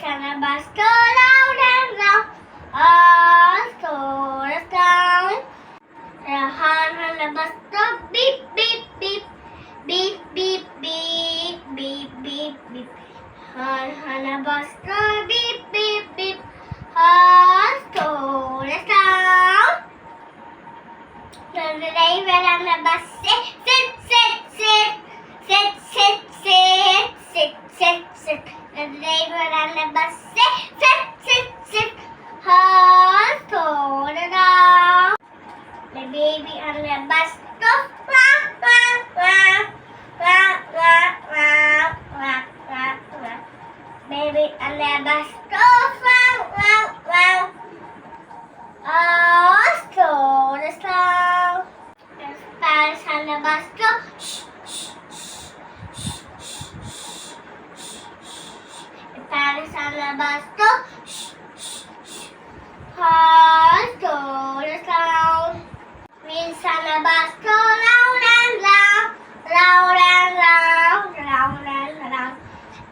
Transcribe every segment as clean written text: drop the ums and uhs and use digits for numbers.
on the bus go round and round, all slow down. The horn on the bus go beep beep beep, beep beep beep, beep beep beep. Horn on the bus go beep beep beep, all slow down. The driver on the bus say, sit, sit, sit, sit, sit, sit, sit, sit, sit. The driver on the bus say, sit, sit, sit, hold, slow down. The baby on the bus goes, wah, wah, wah, wah, wah, wah, wah, wah, wah. Baby on the bus goes, wah, wah, wah. Oh, slow down. The parents on the bus go, shh, shh, shh, shh, shh, shh, shh. The parents on the bus go, shh, shh, shh. Hold, slow down. Wheels on the bus go round and round, round and round, round and round.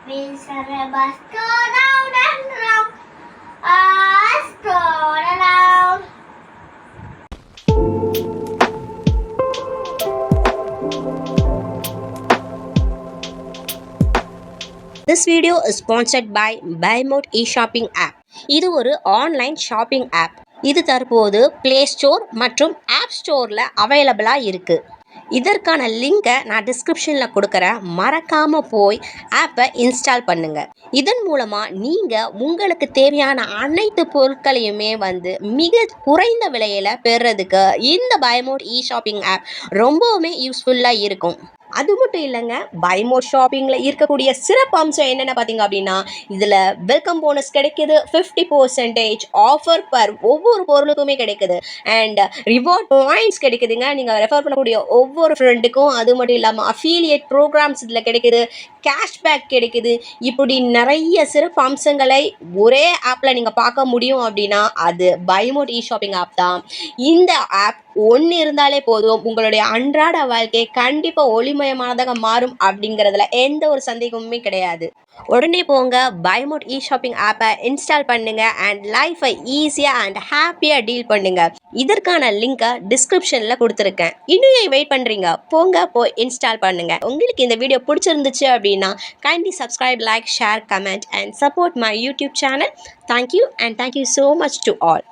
Wheels on the bus go round and round, slow down. This video is sponsored by BuyMode e-shopping app. இது ஒரு online shopping app. இது தற்போது Play Store மற்றும் App Storeல அவைலபிளாக இருக்குது. இதற்கான லிங்கை நான் டிஸ்கிரிப்ஷனில் கொடுக்குறேன். மறக்காமல் போய் ஆப்பை இன்ஸ்டால் பண்ணுங்கள். இதன் மூலமாக நீங்கள் உங்களுக்கு தேவையான அனைத்து பொருட்களையுமே மிக குறைந்த விலையில் பெறுறதுக்கு இந்த BuyMode e-shopping ஆப் ரொம்பவுமே யூஸ்ஃபுல்லாக இருக்கும். அது மட்டும் இல்லைங்க, BuyMode ஷாப்பிங்கில் இருக்கக்கூடிய சிறப்பு அம்சம் என்னென்ன பார்த்தீங்க அப்படின்னா, இதில் வெல்கம் போனஸ் கிடைக்கிது, 50% ஆஃபர் பர் ஒவ்வொரு பொருளுக்குமே கிடைக்குது, அண்ட் ரிவார்ட் பாயிண்ட்ஸ் கிடைக்குதுங்க. நீங்கள் ரெஃபர் பண்ணக்கூடிய ஒவ்வொரு ஃப்ரெண்டுக்கும். அது மட்டும் இல்லாமல் அஃபிலியேட் ப்ரோக்ராம்ஸ் இதில் கிடைக்குது, கேஷ்பேக் கிடைக்குது. இப்படி நிறைய சிறப்பு அம்சங்களை ஒரே ஆப்பில் நீங்கள் பார்க்க முடியும் அப்படின்னா அது BuyMode e-shopping ஆப் தான். இந்த ஆப் ஒன்று இருந்தாலே போதும், உங்களுடைய அன்றாட வாழ்க்கை கண்டிப்பாக ஒளிமயமானதாக மாறும் அப்படிங்கிறதுல எந்த ஒரு சந்தேகமுமே கிடையாது. உடனே போங்க, BuyMode e-shopping ஆப்பை இன்ஸ்டால் பண்ணுங்க அண்ட் லைஃபை ஈஸியாக அண்ட் ஹாப்பியாக டீல் பண்ணுங்க. இதற்கான லிங்கை டிஸ்கிரிப்ஷனில் கொடுத்துருக்கேன். இன்னும் வெயிட் பண்ணுறீங்க? போங்க, போய் இன்ஸ்டால் பண்ணுங்க. உங்களுக்கு இந்த வீடியோ பிடிச்சிருந்துச்சு அப்படின்னா kindly subscribe, like, share, comment and support my YouTube channel. Thank you and thank you so much to all.